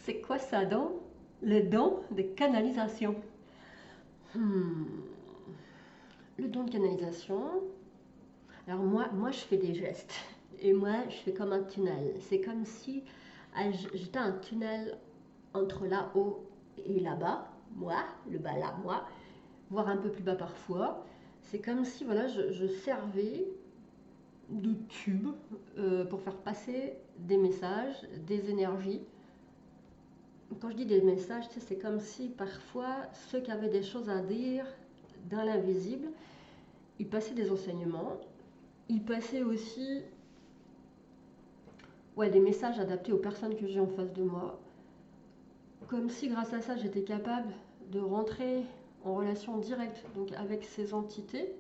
C'est quoi ça donc? Le don de canalisation. Hmm, Le don de canalisation. Alors moi je fais des gestes. Et moi je fais comme un tunnel. C'est comme si j'étais un tunnel entre là-haut et là-bas. Moi, le bas là, moi. Voire un peu plus bas parfois. C'est comme si voilà, je servais de tube pour faire passer des messages, des énergies. Quand je dis des messages, tu sais, c'est comme si parfois ceux qui avaient des choses à dire dans l'invisible, ils passaient des enseignements, ils passaient aussi ouais, des messages adaptés aux personnes que j'ai en face de moi, comme si grâce à ça j'étais capable de rentrer en relation directe donc avec ces entités.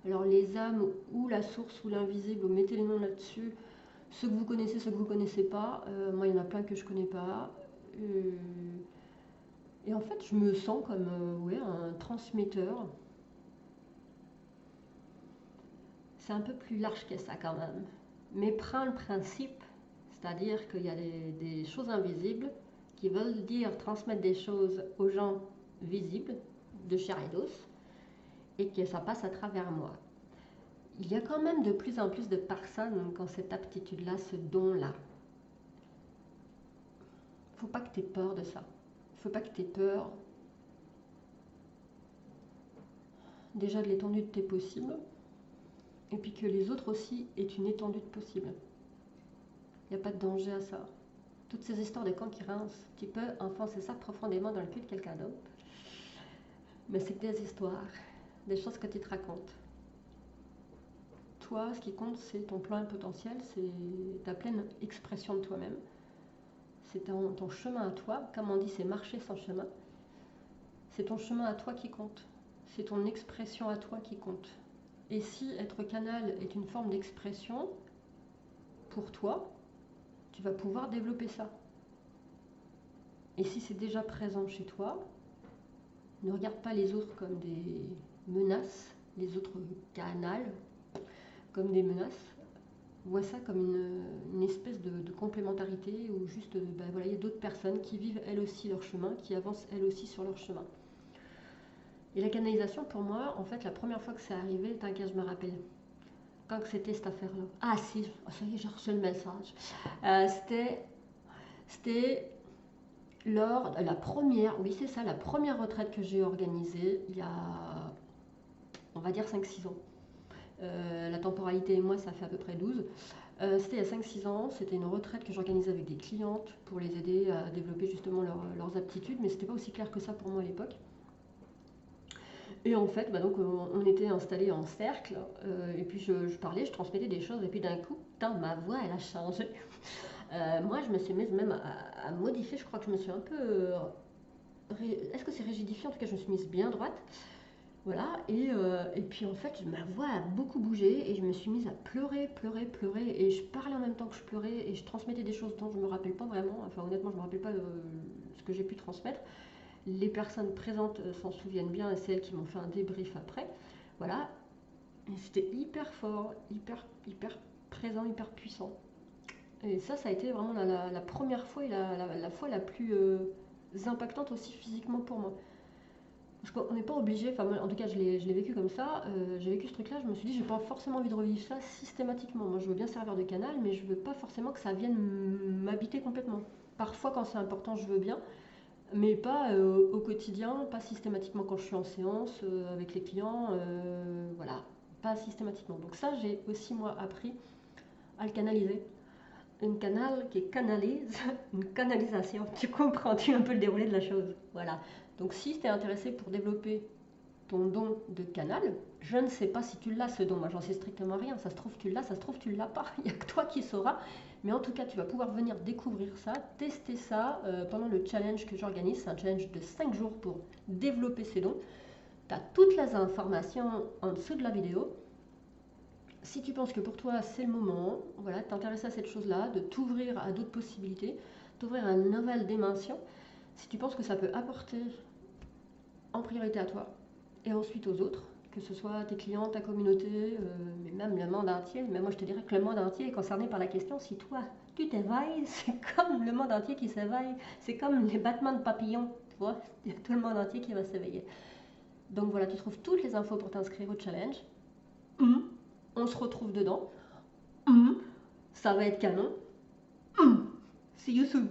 Alors les âmes ou la source ou l'invisible, vous mettez les noms là-dessus, ceux que vous connaissez, ceux que vous ne connaissez pas. Moi il y en a plein que je ne connais pas. Euh, Et en fait, je me sens comme ouais, un transmetteur. C'est un peu plus large que ça quand même. Mais prends le principe, c'est-à-dire qu'il y a des choses invisibles qui veulent dire transmettre des choses aux gens visibles, de chair et d'os, et que ça passe à travers moi. Il y a quand même de plus en plus de personnes qui ont cette aptitude-là, ce don-là. Faut pas que tu aies peur de ça. Faut pas que tu aies peur déjà de l'étendue de tes possibles, et puis que les autres aussi aient une étendue de possible. Il n'y a pas de danger à ça. Toutes ces histoires de concurrence, tu peux enfoncer ça profondément dans le cul de quelqu'un d'autre. Mais c'est que des histoires, des choses que tu te racontes. Toi, ce qui compte, c'est ton plein potentiel, c'est ta pleine expression de toi-même. C'est ton chemin à toi. Comme on dit, c'est marcher sans chemin. C'est ton chemin à toi qui compte. C'est ton expression à toi qui compte. Et si être canal est une forme d'expression pour toi, tu vas pouvoir développer ça. Et si c'est déjà présent chez toi, ne regarde pas les autres comme des menaces, les autres canals comme des menaces. Vois ça comme une espèce de complémentarité où juste, ben voilà, il y a d'autres personnes qui vivent elles aussi leur chemin, qui avancent elles aussi sur leur chemin. Et la canalisation, pour moi, en fait, la première fois que c'est arrivé, t'inquiète, je me rappelle. Quand c'était cette affaire-là. Ah si, ça y est, j'ai reçu le message. C'était lors de la première, oui c'est ça, la première retraite que j'ai organisée il y a, on va dire 5-6 ans. La temporalité et moi, ça fait à peu près 12. C'était il y a 5-6 ans, c'était une retraite que j'organisais avec des clientes pour les aider à développer justement leurs aptitudes, mais c'était pas aussi clair que ça pour moi à l'époque. Et en fait, bah donc, on était installés en cercle, et puis je parlais, je transmettais des choses, et puis d'un coup, putain, ma voix, elle a changé. Moi, je me suis mise même à modifier, je crois que je me suis un peu... est-ce que c'est rigidifié? En tout cas, je me suis mise bien droite. Voilà, et puis en fait, ma voix a beaucoup bougé et je me suis mise à pleurer, pleurer, pleurer. Et je parlais en même temps que je pleurais et je transmettais des choses dont je ne me rappelle pas vraiment. Enfin, honnêtement, je ne me rappelle pas ce que j'ai pu transmettre. Les personnes présentes s'en souviennent bien et c'est elles qui m'ont fait un débrief après. Voilà, et c'était hyper fort, hyper, hyper présent, hyper puissant. Et ça a été vraiment la première fois et la fois la plus impactante aussi physiquement pour moi. Parce qu'on n'est pas obligé, enfin en tout cas je l'ai vécu comme ça, j'ai vécu ce truc-là, je me suis dit j'ai pas forcément envie de revivre ça systématiquement. Moi je veux bien servir de canal, mais je veux pas forcément que ça vienne m'habiter complètement. Parfois quand c'est important je veux bien, mais pas au quotidien, pas systématiquement quand je suis en séance avec les clients, voilà, pas systématiquement. Donc ça j'ai aussi moi appris à le canaliser. Une canal qui canalise, une canalisation. Tu comprends-tu un peu le déroulé de la chose? Voilà. Donc si tu es intéressé pour développer ton don de canal, je ne sais pas si tu l'as ce don, moi j'en sais strictement rien, ça se trouve tu l'as, ça se trouve tu l'as pas, il n'y a que toi qui sauras, mais en tout cas tu vas pouvoir venir découvrir ça, tester ça pendant le challenge que j'organise, c'est un challenge de 5 jours pour développer ces dons. Tu as toutes les informations en dessous de la vidéo. Si tu penses que pour toi c'est le moment, voilà, de t'intéresser à cette chose-là, de t'ouvrir à d'autres possibilités, t'ouvrir à une nouvelle dimension, si tu penses que ça peut apporter en priorité à toi et ensuite aux autres, que ce soit tes clients, ta communauté, mais même le monde entier, mais moi je te dirais que le monde entier est concerné par la question si toi tu t'éveilles, c'est comme le monde entier qui s'éveille, c'est comme les battements de papillons, tu vois, il y a tout le monde entier qui va s'éveiller. Donc voilà, tu trouves toutes les infos pour t'inscrire au challenge. On se retrouve dedans. Ça va être canon. See you soon.